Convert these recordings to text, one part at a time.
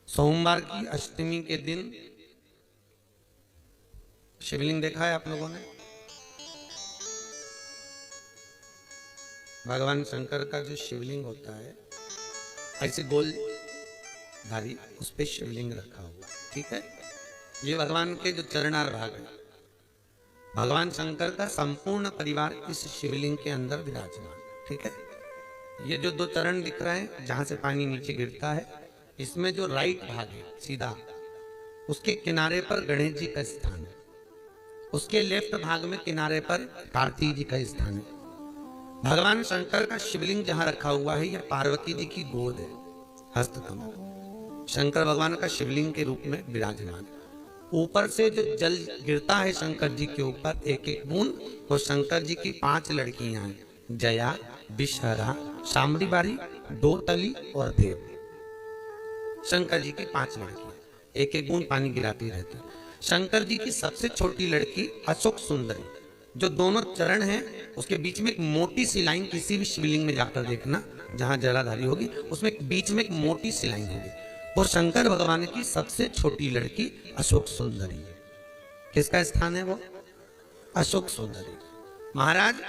सोमवार की अष्टमी के दिन शिवलिंग देखा है आप लोगों ने? भगवान शंकर का जो शिवलिंग होता है ऐसे गोल धारी, उस पे शिवलिंग रखा हुआ, ठीक है। ये भगवान के जो चरणार भाग है, भगवान शंकर का संपूर्ण परिवार इस शिवलिंग के अंदर विराजमान, ठीक है। ये जो दो चरण दिख रहे हैं जहां से पानी नीचे गिरता है, इसमें जो राइट भाग है सीधा, उसके किनारे पर गणेश जी का स्थान है। उसके लेफ्ट भाग में किनारे पर कार्तिक जी का स्थान है। भगवान शंकर का शिवलिंग जहां रखा हुआ है, यह पार्वती जी की गोद है, हस्तकमल। शंकर भगवान का शिवलिंग के रूप में विराजमान है। ऊपर से जो जल गिरता है शंकर जी के ऊपर एक एक बूंद, वो शंकर जी की 5 लड़कियां हैं, जया, विषहरा, शामरी बारी, दोतली और देव। शंकर जी की 5 लड़कियां एक एक बूंद पानी गिराती रहती है। शंकर जी की सबसे छोटी लड़की अशोक सुंदरी, जो दोनों चरण हैं उसके बीच में एक मोटी सी लाइन, किसी भी शिवलिंग में जाकर देखना जहां जलाधारी होगी उसमें बीच में एक मोटी सी लाइन होगी, वो शंकर भगवान की सबसे छोटी लड़की अशोक सुंदरी है। किसका स्थान है वो? अशोक सुंदरी। महाराज,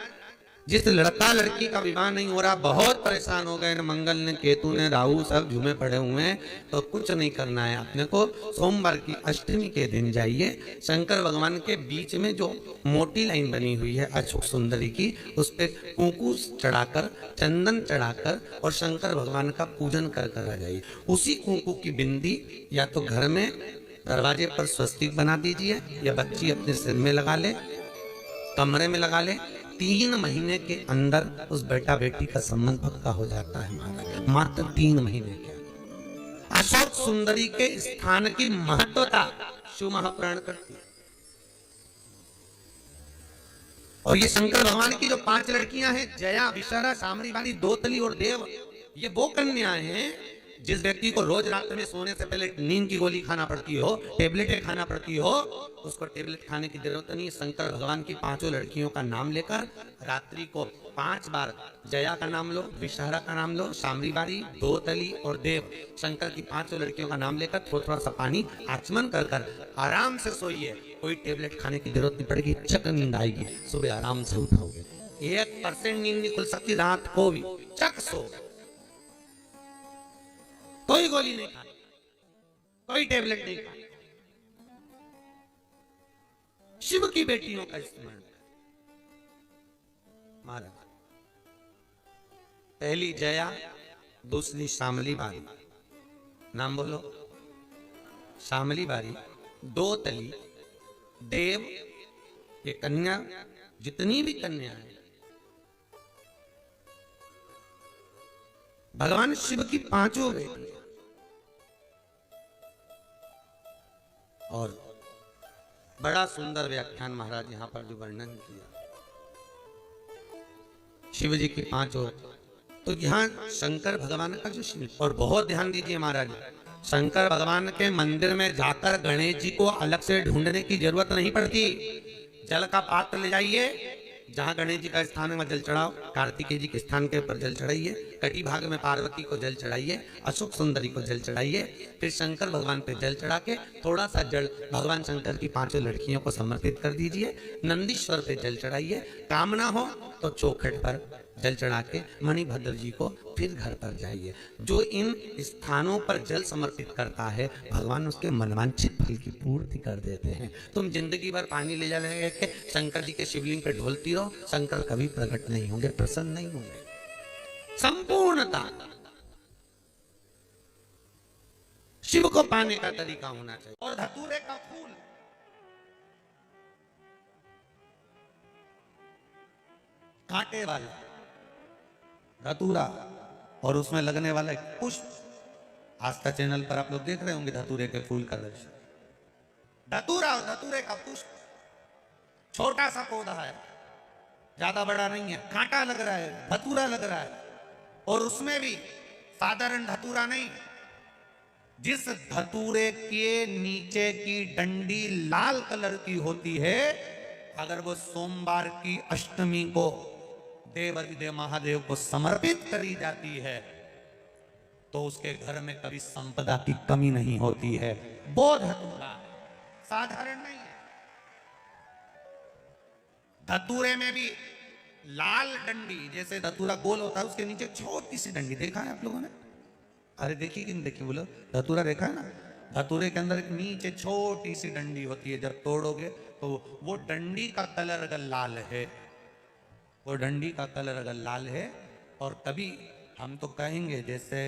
जिस लड़का लड़की का विवाह नहीं हो रहा, बहुत परेशान हो गए, न मंगल ने केतु ने राहु सब झूमे पड़े हुए हैं, तो कुछ नहीं करना है अपने को। सोमवार की अष्टमी के दिन जाइए, शंकर भगवान के बीच में जो मोटी लाइन बनी हुई है अशोक सुंदरी की, उस पर कुंकू चढ़ाकर, चंदन चढ़ाकर और शंकर भगवान का पूजन कर कर आ जाइए। उसी कुंकू की बिंदी या तो घर में दरवाजे पर स्वस्तिक बना दीजिए, या बच्ची अपने सिर में लगा ले, कमरे में लगा ले। 3 महीने के अंदर उस बेटा बेटी का संबंध पक्का हो जाता है महाराज, मात्र 3 महीने के। अशोक सुंदरी के स्थान की महत्वता शिव महापुराण करती है। और ये शंकर भगवान की जो 5 लड़कियां हैं, जया, विषहरा, शामरी बारी, दोतली और देव, ये वो कन्याएं हैं जिस व्यक्ति को रोज रात में सोने से पहले नींद की गोली खाना पड़ती हो, टेबलेटें खाना पड़ती हो, उसको टेबलेट खाने की जरूरत नहीं। शंकर भगवान की 5 लड़कियों का नाम लेकर रात्रि को 5 बार जया का नाम लो, विषहरा का नाम लो, शामरी बारी, दोतली और देव, शंकर की 5 लड़कियों का नाम लेकर थोड़ा थोड़ा सा पानी आचमन कर कर आराम से सोइए। कोई टेबलेट खाने की जरूरत नहीं पड़ेगी, चक नींद आएगी, सुबह आराम से उठाओगे। 1% नींद नहीं खुल सकती रात को भी, चक सो। कोई गोली नहीं खानी, कोई टेबलेट नहीं खानी। शिव की बेटियों का स्मरण। महाराज, पहली जया, दूसरी शामली बारी, नाम बोलो। शामली बारी, दोतली, देव, ये कन्या, जितनी भी कन्या है भगवान शिव की 5 बेटी। और बड़ा सुंदर व्याख्यान महाराज यहां पर जो वर्णन किया शिव जी की 5, तो यहां शंकर भगवान का जो शिव, और बहुत ध्यान दीजिए महाराज, शंकर भगवान के मंदिर में जाकर गणेश जी को अलग से ढूंढने की जरूरत नहीं पड़ती। जल का पात्र ले जाइए, जहां गणेश जी का स्थान है वहां जल चढ़ाओ, कार्तिकेय जी के स्थान के ऊपर जल चढ़ाइए, कटी भाग में पार्वती को जल चढ़ाइए, अशोक सुंदरी को जल चढ़ाइए, फिर शंकर भगवान पे जल चढ़ा के थोड़ा सा जल भगवान शंकर की 5 लड़कियों को समर्पित कर दीजिए। नंदीश्वर पे जल चढ़ाइए, कामना हो तो चौखट पर जल चढ़ा के मणिभद्र जी को फिर घर पर जाइए। जो इन स्थानों पर जल समर्पित करता है, भगवान उसके मनवांछित फल की पूर्ति कर देते हैं। तुम जिंदगी भर पानी ले जा के शंकर जी के शिवलिंग पे ढोलती रहो, शंकर कभी प्रकट नहीं होंगे, प्रसन्न नहीं होंगे। संपूर्णता शिव को पाने का तरीका होना चाहिए। और धतूरे का फूल, कांटे वाला धतूरा, और उसमें लगने वाला एक पुष्प। आस्था चैनल पर आप लोग देख रहे होंगे धतूरे के फूल का दृश्य। धतूरा और धतूरे का पुष्प, छोटा सा पौधा है, ज्यादा बड़ा नहीं है, कांटा लग रहा है, धतूरा लग रहा है, और उसमें भी साधारण धतूरा नहीं, जिस धतूरे के नीचे की डंडी लाल कलर की होती है, अगर वो सोमवार की अष्टमी को देवाधिदेव महादेव को समर्पित करी जाती है, तो उसके घर में कभी संपदा की कमी नहीं होती है। वो धतूरा साधारण नहीं है। धतूरे में भी लाल डंडी, जैसे धतूरा गोल होता है उसके नीचे छोटी सी डंडी, देखा है आप लोगों ने? अरे देखी कि नहीं देखी बोलो? धतूरा देखा है ना? धतूरे के अंदर एक नीचे छोटी सी डंडी होती है, जब तोड़ोगे तो वो डंडी का कलर अगर लाल है, वो डंडी का कलर अगर लाल है, और कभी हम तो कहेंगे जैसे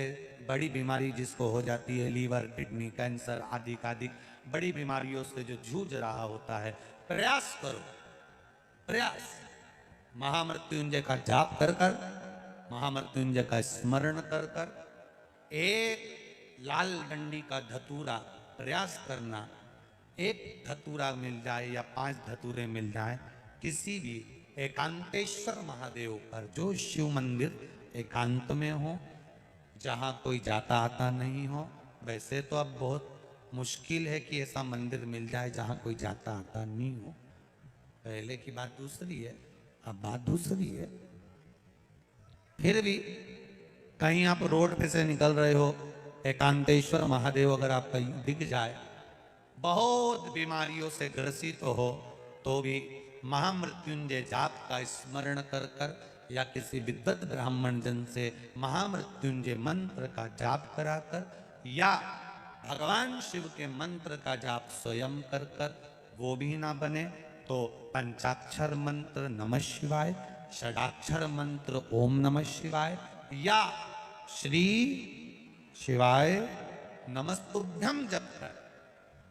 बड़ी बीमारी जिसको हो जाती है, लीवर, किडनी, कैंसर आदि आदि बड़ी बीमारियों से जो जूझ रहा होता है, प्रयास करो, प्रयास महामृत्युंजय का जाप कर कर, महामृत्युंजय का स्मरण कर कर, एक लाल डंडी का धतूरा प्रयास करना। एक धतूरा मिल जाए या 5 धतूरे मिल जाए, किसी भी एकांतेश्वर महादेव पर, जो शिव मंदिर एकांत में हो, जहाँ कोई जाता आता नहीं हो। वैसे तो अब बहुत मुश्किल है कि ऐसा मंदिर मिल जाए जहाँ कोई जाता आता नहीं हो। पहले की बात दूसरी है, अब बात दूसरी है। फिर भी कहीं आप रोड पे से निकल रहे हो, एकांतेश्वर महादेव अगर आप कहीं दिख जाए, बहुत बीमारियों से ग्रसित हो, तो भी महामृत्युंजय जाप का स्मरण कर कर या किसी विद्वत ब्राह्मण जन से महामृत्युंजय मंत्र का जाप कराकर, या भगवान शिव के मंत्र का जाप स्वयं कर कर, वो भी ना बने तो पंचाक्षर मंत्र नमः शिवाय, षडाक्षर मंत्र ओम नमः शिवाय, या श्री शिवाय नमस्तुभ्यम जप कर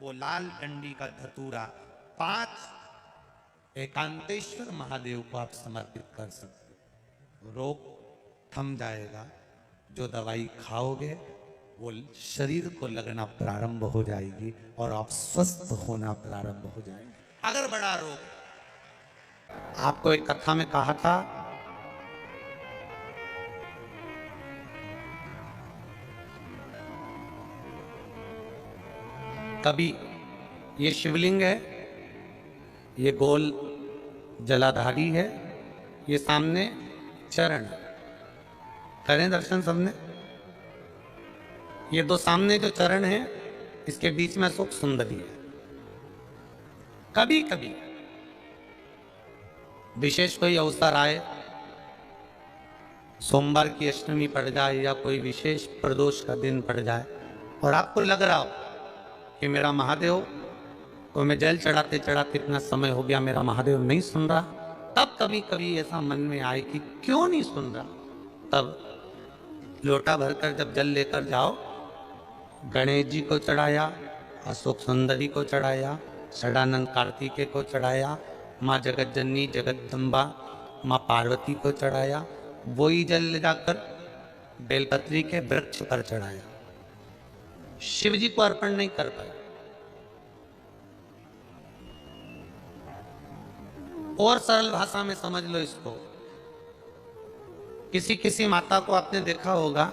वो लाल डंडी का धतूरा 5 एकांतेश्वर महादेव को आप समर्पित कर सकते हो। रोग थम जाएगा। जो दवाई खाओगे वो शरीर को लगना प्रारंभ हो जाएगी और आप स्वस्थ होना प्रारंभ हो जाएंगे। अगर बड़ा रोग, आपको एक कथा में कहा था, कभी ये शिवलिंग है, ये गोल जलाधारी है, ये सामने चरण, करें दर्शन सबने। ये 2 सामने जो चरण है, इसके बीच में अशोक सुंदरी है। कभी कभी विशेष कोई अवसर आए, सोमवार की अष्टमी पड़ जाए या कोई विशेष प्रदोष का दिन पड़ जाए, और आपको लग रहा हो कि मेरा महादेव को मैं जल चढ़ाते चढ़ाते इतना समय हो गया, मेरा महादेव नहीं सुन रहा, तब कभी कभी ऐसा मन में आए कि क्यों नहीं सुन रहा, तब लोटा भरकर जब जल लेकर जाओ, गणेश जी को चढ़ाया, अशोक सुंदरी को चढ़ाया, षडानंद कार्तिकेय को चढ़ाया, माँ जगत जननी जगदम्बा माँ पार्वती को चढ़ाया, वही जल ले जाकर बेलपत्री के वृक्ष पर चढ़ाया, शिव जी को अर्पण नहीं कर पाए। और सरल भाषा में समझ लो इसको, किसी किसी माता को आपने देखा होगा,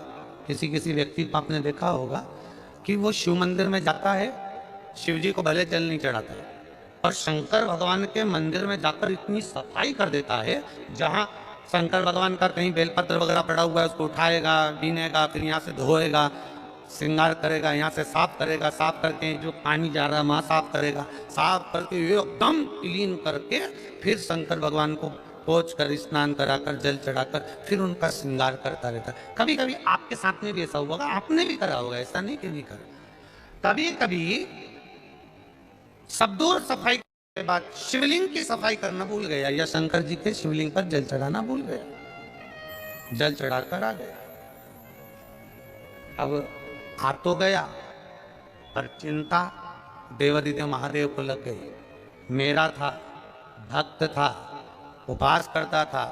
किसी किसी व्यक्ति को आपने देखा होगा कि वो शिव मंदिर में जाता है, शिव जी को भले जल नहीं चढ़ाता है, और शंकर भगवान के मंदिर में जाकर इतनी सफाई कर देता है, जहां शंकर भगवान का कहीं बेलपत्र वगैरह पड़ा हुआ है उसको उठाएगा, बीनेगा, फिर यहाँ से धोएगा, श्रृंगार करेगा, यहाँ से साफ करेगा, साफ करके जो पानी जा रहा है वहाँ साफ करेगा, साफ करके एकदम क्लीन करके फिर शंकर भगवान को पोंछ कर स्नान कराकर जल चढ़ाकर फिर उनका श्रृंगार करता रहता है। कभी कभी आपके साथ में भी ऐसा हुआ होगा, आपने भी करा होगा, ऐसा नहीं कि नहीं करा। कभी कभी सब दूर सफाई के बाद शिवलिंग की सफाई करना भूल गया, या शंकर जी के शिवलिंग पर जल चढ़ाना भूल गया, जल चढ़ाकर आ गया। अब आ तो गया, पर चिंता देवादिदेव महादेव को लग गई। मेरा था, भक्त था, उपवास करता था,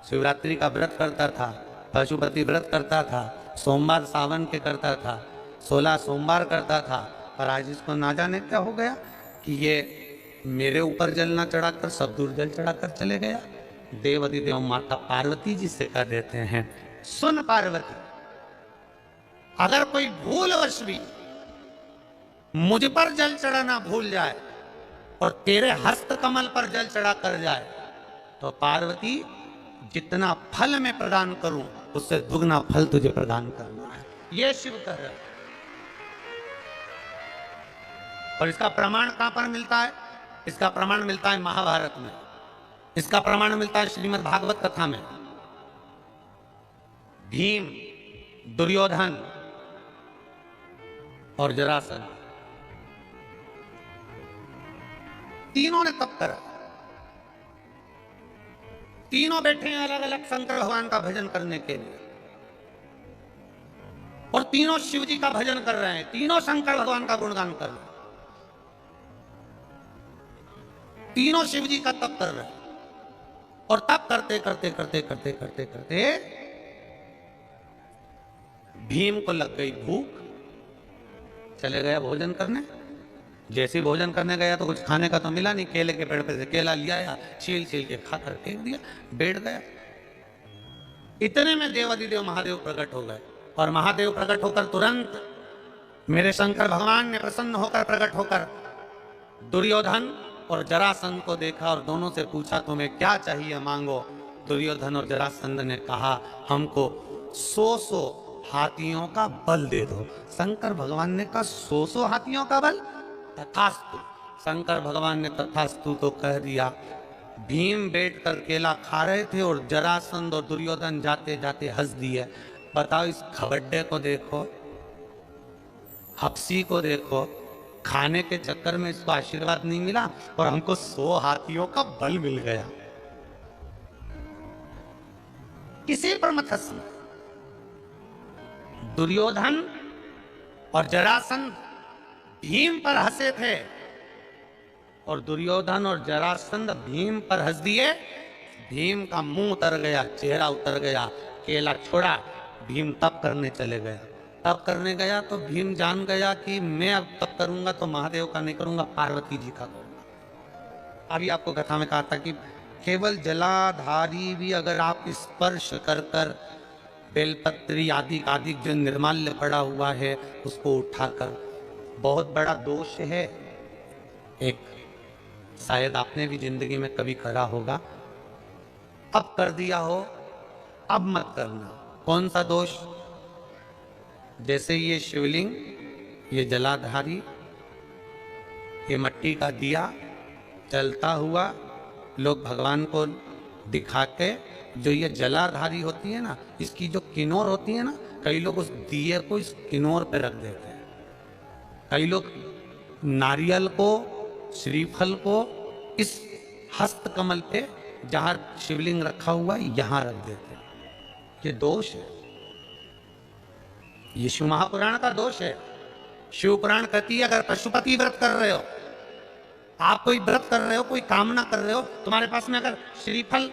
शिवरात्रि का व्रत करता था, पशुपति व्रत करता था, सोमवार सावन के करता था, 16 सोमवार करता था, पर आज इसको ना जाने क्या हो गया कि ये मेरे ऊपर जल ना चढ़ाकर सब दूर जल चढ़ाकर चले गया। देवादिदेव माता पार्वती जी से कह देते हैं, सुन पार्वती, अगर कोई भूलवश भी मुझ पर जल चढ़ाना भूल जाए और तेरे हस्त कमल पर जल चढ़ा कर जाए, तो पार्वती जितना फल मैं प्रदान करूं उससे दुगना फल तुझे प्रदान करना है। ये शिव कह रहे हैं। और इसका प्रमाण कहां पर मिलता है? इसका प्रमाण मिलता है महाभारत में, इसका प्रमाण मिलता है श्रीमद् भागवत कथा में। भीम, दुर्योधन और जरासंध तीनों ने तप करा। तीनों बैठे हैं अलग अलग शंकर भगवान का भजन करने के लिए, और तीनों शिव जी का भजन कर रहे हैं, तीनों शंकर भगवान का गुणगान कर रहे हैं, तीनों शिव जी का तप कर रहे हैं। और तप करते करते करते करते करते करते भीम को लग गई भूख, चले गया भोजन करने। जैसे भोजन करने गया तो कुछ खाने का तो मिला नहीं, केले के पेड़ पे से केला लिया या छील छील के खाकर फेंक दिया, बैठ गया। इतने में देवादिदेव महादेव प्रकट हो गए, और महादेव प्रकट होकर तुरंत मेरे शंकर भगवान ने प्रसन्न होकर प्रकट होकर दुर्योधन और जरासंध को देखा और दोनों से पूछा तुम्हें क्या चाहिए मांगो। दुर्योधन और जरासंध ने कहा हमको 100 हाथियों का बल दे दो। शंकर भगवान ने कहा 100 हाथियों का बल? तथास्तु। शंकर भगवान ने तथास्तु तो कह दिया। भीम बैठकर केला खा रहे थे और जरासंध और दुर्योधन जाते जाते हंस दिए। बताओ, इस खबड्डे को देखो, हफ्सी को देखो, खाने के चक्कर में इसको आशीर्वाद नहीं मिला और हमको 100 हाथियों का बल मिल गया। किसी पर मत हंसना। दुर्योधन और जरासंध भीम पर हंसे थे, और दुर्योधन और जरासंध भीम पर हंस दिए। भीम का मुंह उतर गया, चेहरा उतर गया, केला छोड़ा, भीम तप करने चले गया। तप करने गया तो भीम जान गया कि मैं अब तप करूंगा तो महादेव का नहीं करूंगा, पार्वती जी का करूंगा। अभी आपको कथा में कहा था कि केवल जलाधारी भी अगर आप स्पर्श कर कर बेलपत्री आदि आदि जो निर्माल्य पड़ा हुआ है उसको उठाकर, बहुत बड़ा दोष है एक, शायद आपने भी जिंदगी में कभी करा होगा, अब कर दिया हो, अब मत करना। कौन सा दोष? जैसे ये शिवलिंग, ये जलाधारी, ये मट्टी का दिया जलता हुआ, लोग भगवान को दिखा के, जो ये जलाधारी होती है ना, इसकी जो किनोर होती है ना, कई लोग उस दिए को इस किनोर पे रख देते हैं। कई लोग नारियल को, श्रीफल को इस हस्त कमल पे जहां शिवलिंग रखा हुआ है यहां रख देते हैं। ये दोष है, ये शिव महापुराण का दोष है। शिव पुराण कहती है अगर पशुपति व्रत कर रहे हो, आप कोई व्रत कर रहे हो, कोई कामना कर रहे हो, तुम्हारे पास में अगर श्रीफल,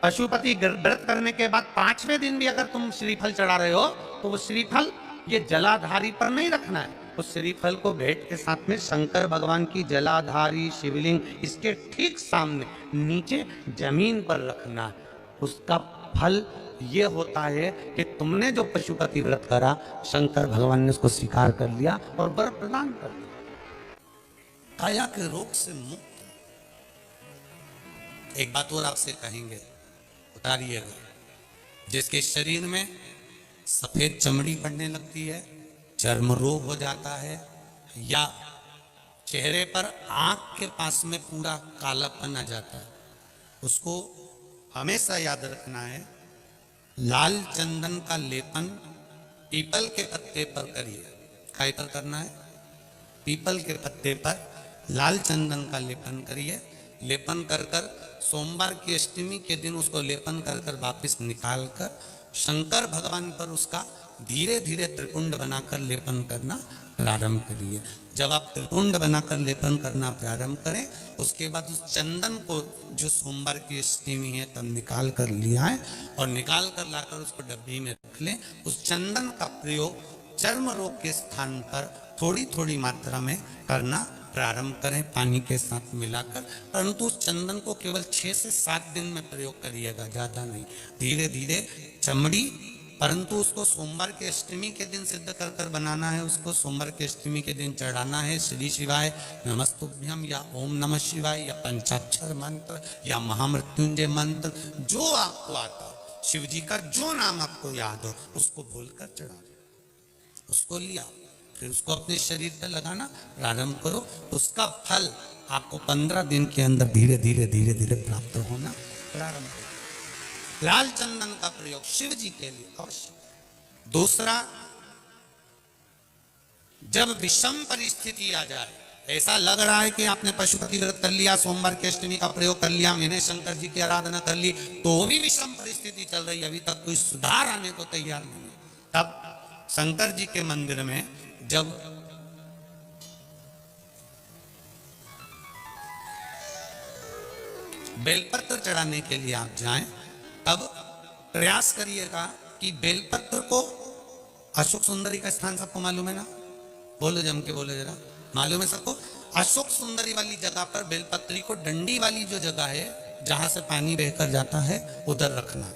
पशुपति व्रत करने के बाद 5वें दिन भी अगर तुम श्रीफल चढ़ा रहे हो तो वो श्रीफल ये जलाधारी पर नहीं रखना है। उस श्रीफल को भेंट के साथ में शंकर भगवान की जलाधारी शिवलिंग इसके ठीक सामने नीचे जमीन पर रखना है। उसका फल ये होता है कि तुमने जो पशुपति व्रत करा, शंकर भगवान ने उसको स्वीकार कर लिया और वर प्रदान कर दिया। काया के रोग से मुक्त। एक बात और आपसे कहेंगे, उतारिएगा। जिसके शरीर में सफेद चमड़ी पड़ने लगती है, चर्म रोग हो जाता है, या चेहरे पर आंख के पास में पूरा कालापन आ जाता है, उसको हमेशा याद रखना है, लाल चंदन का लेपन पीपल के पत्ते पर करिए। काय पर करना है? पीपल के पत्ते पर लाल चंदन का लेपन करिए। लेपन कर कर सोमवार की अष्टमी के दिन उसको लेपन कर कर वापिस निकाल कर शंकर भगवान पर उसका धीरे धीरे त्रिपुंड बनाकर लेपन करना प्रारंभ करिए। जब आप त्रिपुंड बनाकर लेपन करना प्रारंभ करें, उसके बाद उस चंदन को जो सोमवार की अष्टमी है तब निकाल कर लिया है और निकाल कर लाकर उसको डब्बी में रख लें। उस चंदन का प्रयोग चर्म रोग के स्थान पर थोड़ी थोड़ी मात्रा में करना प्रारंभ करें, पानी के साथ मिलाकर। परंतु उस चंदन को केवल 6 से 7 दिन में प्रयोग करिएगा, ज्यादा नहीं। धीरे धीरे चमड़ी, परंतु उसको सोमवार के अष्टमी के दिन सिद्ध कर कर बनाना है। उसको सोमवार के अष्टमी के दिन चढ़ाना है श्री शिवाय नमस्तुभ्यम या ओम नमः शिवाय या पंचाक्षर मंत्र या महामृत्युंजय मंत्र, जो आपको आता हो, शिव जी का जो नाम आपको याद हो उसको बोलकर चढ़ा। उसको लिया, फिर उसको अपने शरीर पर लगाना प्रारंभ करो, उसका फल आपको 15 दिन के अंदर धीरे धीरे धीरे धीरे प्राप्त होना प्रारंभ हो। लाल चंदन का प्रयोग शिव जी के लिए अवश्य। दूसरा, जब विषम परिस्थिति आ जाए, ऐसा लग रहा है कि आपने पशुपति व्रत कर लिया, सोमवार की अष्टमी का प्रयोग कर लिया, मैंने शंकर जी की आराधना कर ली, तो भी विषम परिस्थिति चल रही, अभी तक कोई सुधार आने को तैयार नहीं, तब शंकर जी के मंदिर में जब बेलपत्र चढ़ाने के लिए आप जाएं, तब प्रयास करिएगा कि बेलपत्र को, अशोक सुंदरी का स्थान सबको मालूम है ना, बोलो जम के बोलो जरा, मालूम है सबको? अशोक सुंदरी वाली जगह पर बेलपत्री को डंडी वाली जो जगह है जहां से पानी बहकर जाता है उधर रखना,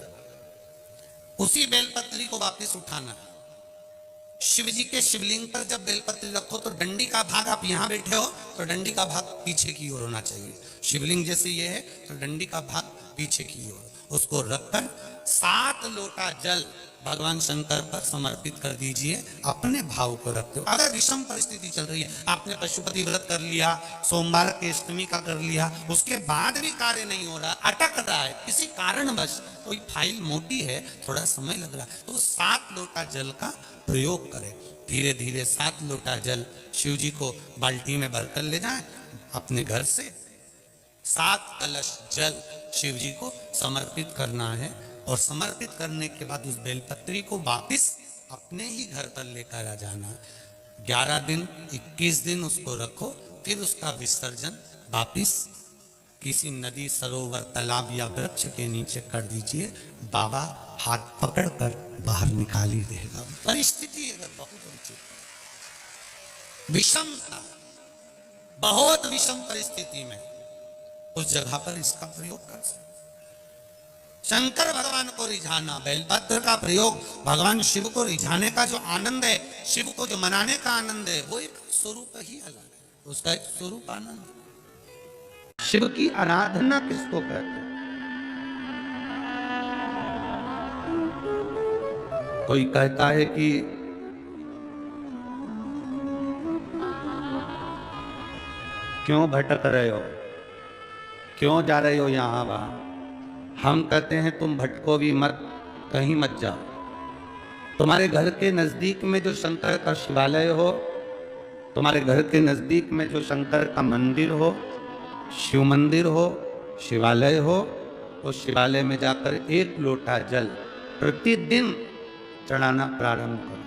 उसी बेलपत्री को वापस उठाना। शिव जी के शिवलिंग पर जब बेलपत्री रखो तो डंडी का भाग, आप यहां बैठे हो तो डंडी का भाग पीछे की ओर होना चाहिए, शिवलिंग जैसे ये है तो डंडी का भाग पीछे की ओर, उसको रखकर 7 लोटा जल भगवान शंकर पर समर्पित कर दीजिए, अपने भाव को रखते हो। अगर विषम परिस्थिति चल रही है, आपने पशुपति व्रत कर लिया, सोमवार के अष्टमी का कर लिया, उसके बाद भी कार्य नहीं हो रहा, अटक रहा है किसी कारणवश, कोई फाइल मोटी है, थोड़ा समय लग रहा है, तो 7 लोटा जल का प्रयोग करें। धीरे धीरे 7 लोटा जल शिव जी को बाल्टी में भरकर ले जाएं, अपने घर से 7 कलश जल शिव जी को समर्पित करना है, और समर्पित करने के बाद उस बेलपत्री को वापस अपने ही घर पर लेकर आ जाना। 11 दिन 21 दिन उसको रखो, फिर उसका विसर्जन वापस किसी नदी, सरोवर, तालाब या वृक्ष के नीचे कर दीजिए, बाबा हाथ पकड़कर बाहर निकाल ही देगा। परिस्थिति अगर बहुत उचित, विषम था, बहुत विषम परिस्थिति में उस जगह पर इसका प्रयोग कर सकते। शंकर भगवान को रिझाना, बेलपत्र का प्रयोग भगवान शिव को रिझाने का जो आनंद है, शिव को जो मनाने का आनंद है, वो एक स्वरूप ही अलग है, उसका एक स्वरूप आनंद है। शिव की आराधना किसको कहते हैं? कोई कहता है कि क्यों भटक रहे हो, क्यों जा रहे हो यहां वहां। हम कहते हैं तुम भटको भी मत, कहीं मत जाओ, तुम्हारे घर के नजदीक में जो शंकर का शिवालय हो, तुम्हारे घर के नजदीक में जो शंकर का मंदिर हो, शिव मंदिर हो, शिवालय हो, उस शिवालय में जाकर 1 लोटा जल प्रतिदिन चढ़ाना प्रारंभ करो।